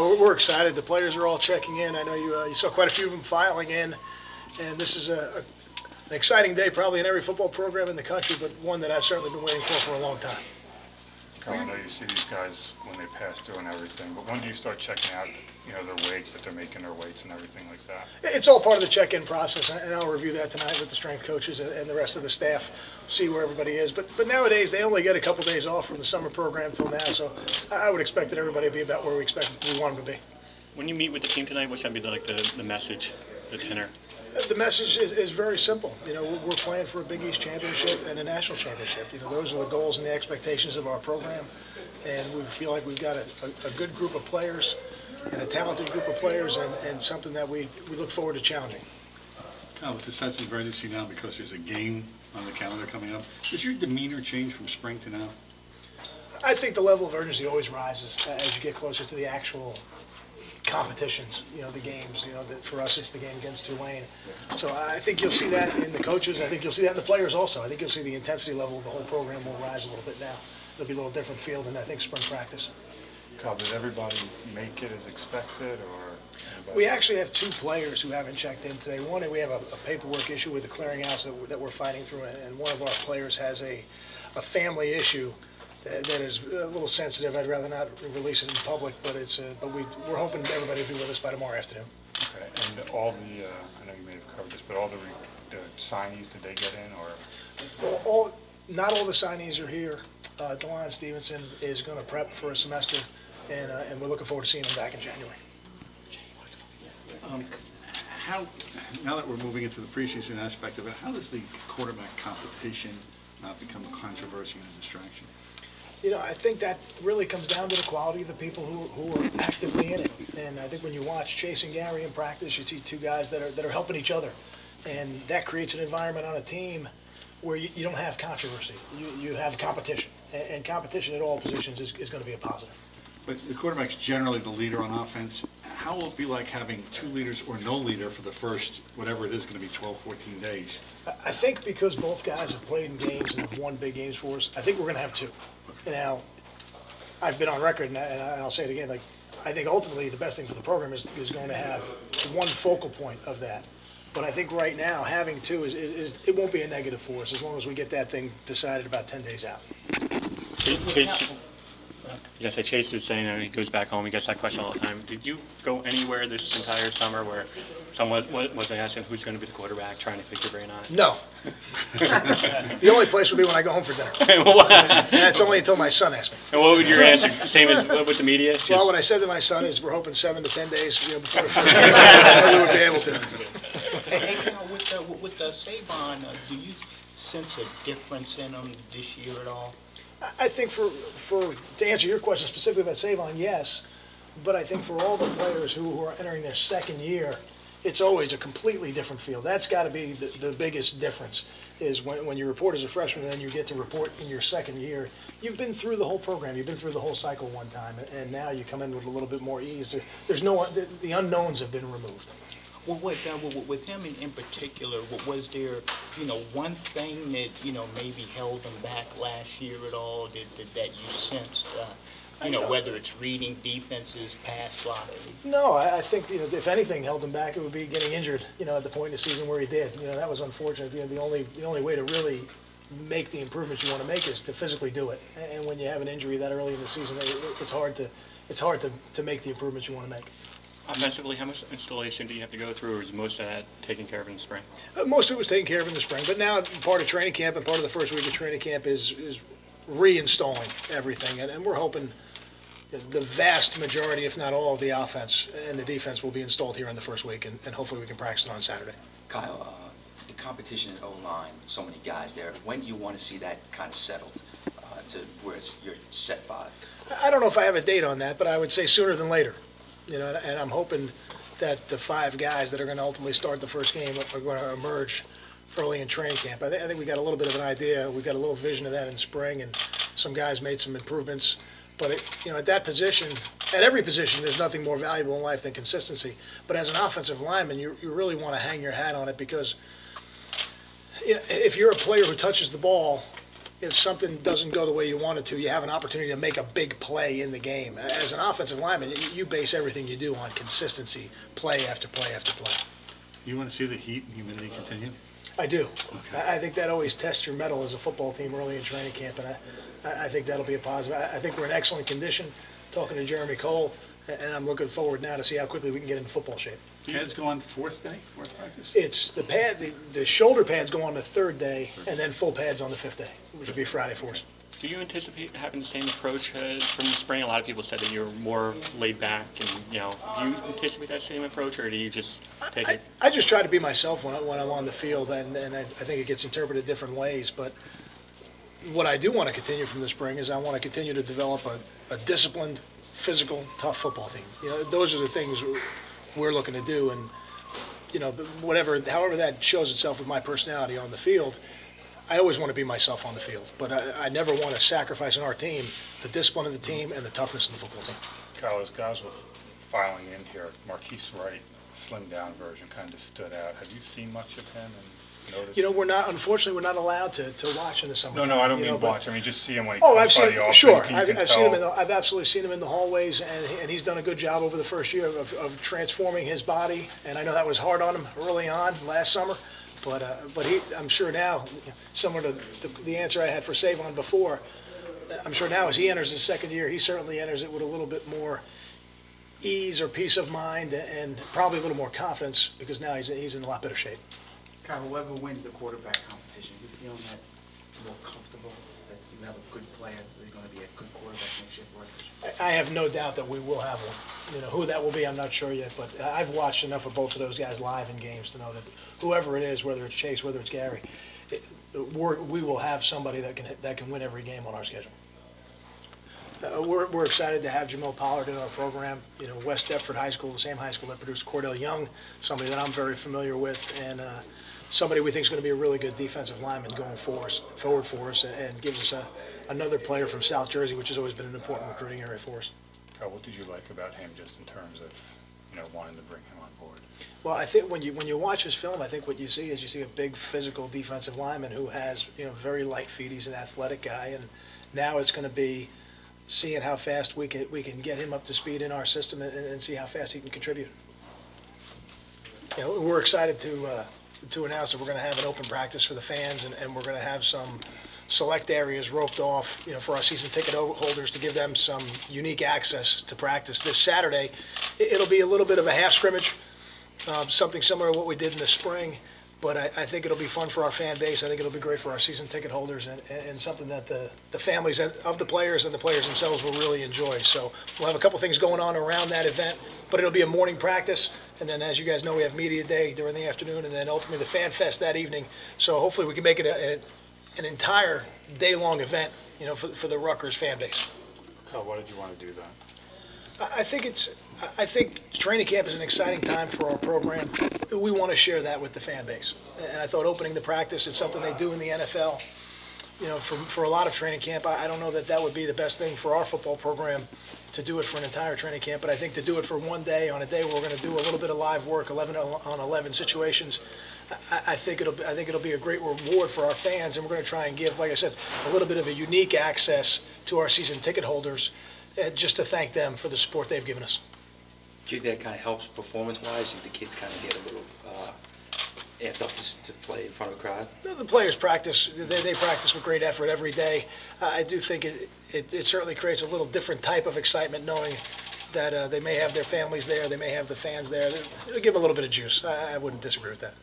We're excited. The players are all checking in. I know you saw quite a few of them filing in, and this is an exciting day probably in every football program in the country, but one that I've certainly been waiting for a long time. I know you see these guys when they pass through and everything, but when do you start checking out, their weights, that they're making their weights and everything like that? It's all part of the check-in process, and I'll review that tonight with the strength coaches and the rest of the staff, see where everybody is. But nowadays, they only get a couple days off from the summer program till now, so I would expect that everybody will be about where we want them to be. When you meet with the team tonight, what's going to be like the message, the tenor? The message is very simple. We're playing for a Big East championship and a national championship. Those are the goals and the expectations of our program, and we feel like we've got a good group of players and a talented group of players, and something that we look forward to challenging. Kyle, with the sense of urgency now because there's a game on the calendar coming up, does your demeanor change from spring to now? I think the level of urgency always rises as you get closer to the actual competitions, the games. For us, it's the game against Tulane. So I think you'll see that in the coaches. I think you'll see that in the players also. I think you'll see the intensity level of the whole program will rise a little bit now. It'll be a little different field than I think spring practice. Kyle, did everybody make it as expected, or? We actually have two players who haven't checked in today. One, we have a paperwork issue with the clearinghouse that we're fighting through, and one of our players has a family issue that is a little sensitive. I'd rather not release it in public, but we're hoping everybody will be with us by tomorrow afternoon. Okay, and all the, I know you may have covered this, but all the signees, did they get in, or? Not all the signees are here. DeLon Stevenson is going to prep for a semester, and we're looking forward to seeing him back in January. Now that we're moving into the preseason aspect of it, how does the quarterback competition not become a controversy and a distraction? I think that really comes down to the quality of the people who are actively in it. And I think when you watch Chase and Gary in practice, you see two guys that are helping each other. And that creates an environment on a team where you don't have controversy. You have competition. And competition at all positions is going to be a positive. But the quarterback's generally the leader on offense. How will it be like having two leaders or no leader for the first, whatever it is, going to be 12, 14 days? I think because both guys have played in games and have won big games for us, I think we're going to have two. Now, I've been on record, and I'll say it again, I think ultimately the best thing for the program is going to have one focal point of that. But I think right now, having two, it won't be a negative for us as long as we get that thing decided about 10 days out. Chase was saying that he goes back home, he gets that question all the time. Did you go anywhere this entire summer where someone was asking who's going to be the quarterback, trying to pick your brain on it? No. The only place would be when I go home for dinner. And that's only until my son asks me. And what would your answer, same as with the media? Well, what I said to my son is we're hoping 7 to 10 days before the first game we would be able to. Hey, Kyle, with Savon, do you sense a difference in him this year at all? I think to answer your question specifically about Savon, yes. But I think for all the players who are entering their second year, it's always a completely different field. That's got to be the biggest difference, is when you report as a freshman and then you get to report in your second year. You've been through the whole program. You've been through the whole cycle one time, and now you come in with a little bit more ease. The unknowns have been removed. Well, with him in particular, was there, one thing that, maybe held him back last year at all, that you sensed, whether it's reading defenses, pass blocking? No, I think, if anything held him back, it would be getting injured, at the point in the season where he did. That was unfortunate. The only way to really make the improvements you want to make is to physically do it. And when you have an injury that early in the season, it's hard to make the improvements you want to make. Offensively, how much installation do you have to go through, or is most of that taken care of in the spring? Most of it was taken care of in the spring, but now part of training camp and part of the first week of training camp is reinstalling everything, and we're hoping the vast majority, if not all, of the offense and the defense will be installed here in the first week, and hopefully we can practice it on Saturday. Kyle, the competition at O-line, with so many guys there, when do you want to see that kind of settled to where you're set 5? I don't know if I have a date on that, but I would say sooner than later. And I'm hoping that the 5 guys that are going to ultimately start the first game are going to emerge early in training camp. I think we got a little bit of an idea. We got a little vision of that in spring, and some guys made some improvements. But at that position, at every position, there's nothing more valuable in life than consistency. But as an offensive lineman, you really want to hang your hat on it, because if you're a player who touches the ball if something doesn't go the way you want it to, you have an opportunity to make a big play in the game. As an offensive lineman, you base everything you do on consistency, play after play after play. You want to see the heat and humidity continue? I do. I think that always tests your mettle as a football team early in training camp, and I think that'll be a positive. I think we're in excellent condition, talking to Jeremy Cole, and I'm looking forward now to see how quickly we can get into football shape. Pads go on fourth practice? It's the pad, the shoulder pads go on the third day, and then full pads on the fifth day, which will be Friday for us. Do you anticipate having the same approach from the spring? A lot of people said that you're more laid back, and do you anticipate that same approach, or do you just take it? I just try to be myself when I'm on the field, and I think it gets interpreted different ways. But what I do want to continue from the spring is I want to continue to develop a disciplined, physical, tough football team. Those are the things we're looking to do, and however that shows itself with my personality on the field, I always want to be myself on the field, but I never want to sacrifice in our team the discipline of the team and the toughness of the football team. Kyle, as guys were filing in here, Marquise Wright, slimmed down version, kind of stood out. Have you seen much of him and noticed? Unfortunately, we're not allowed to watch in the summertime. No, I don't mean watch. I mean, just see him when he Oh, comes I've by seen the office. sure. You can I've seen him. tell. I've absolutely seen him in the hallways, and he's done a good job over the first year of transforming his body. And I know that was hard on him early on last summer, but I'm sure now, similar to the answer I had for Savon before, I'm sure now as he enters his second year, he certainly enters it with a little bit more ease or peace of mind, and probably a little more confidence because now he's in a lot better shape. Kyle, whoever wins the quarterback competition, you feeling that more comfortable, that you have a good player, that you're going to be a good quarterback next year for Rutgers? I have no doubt that we will have one. Who that will be, I'm not sure yet, but I've watched enough of both of those guys live in games to know that whoever it is, whether it's Chase, whether it's Gary, we will have somebody that can win every game on our schedule. We're excited to have Jamil Pollard in our program. West Deptford High School, the same high school that produced Cordell Young, somebody that I'm very familiar with, and somebody we think is going to be a really good defensive lineman going forward for us, and gives us another player from South Jersey, which has always been an important recruiting area for us. What did you like about him, just in terms of wanting to bring him on board? Well, I think when you watch his film, I think what you see is a big physical defensive lineman who has very light feet. He's an athletic guy, and now it's going to be seeing how fast we can get him up to speed in our system and see how fast he can contribute. We're excited to announce that we're going to have an open practice for the fans, and we're going to have some select areas roped off, for our season ticket holders to give them some unique access to practice. This Saturday, it'll be a little bit of a half scrimmage, something similar to what we did in the spring. But I think it'll be fun for our fan base. I think it'll be great for our season ticket holders, and something that the families of the players and the players themselves will really enjoy. So we'll have a couple things going on around that event, but it'll be a morning practice. And then, as you guys know, we have media day during the afternoon, and then ultimately the fan fest that evening. So hopefully we can make it an entire day-long event, for the Rutgers fan base. Kyle, why did you want to do that? I think training camp is an exciting time for our program. We want to share that with the fan base. And I thought opening the practice, it's something they do in the NFL. For a lot of training camp, I don't know that would be the best thing for our football program to do it for an entire training camp, but I think to do it for one day, on a day where we're going to do a little bit of live work, 11 on 11 situations, I think it'll be a great reward for our fans, and we're going to try and give, like I said, a little bit of a unique access to our season ticket holders, just to thank them for the support they've given us. Do you think that kind of helps performance-wise? Do the kids kind of get a little amped up to play in front of a crowd? The players practice. They practice with great effort every day. I do think it certainly creates a little different type of excitement knowing that they may have their families there, they may have the fans there. It'll give them a little bit of juice. I wouldn't disagree with that.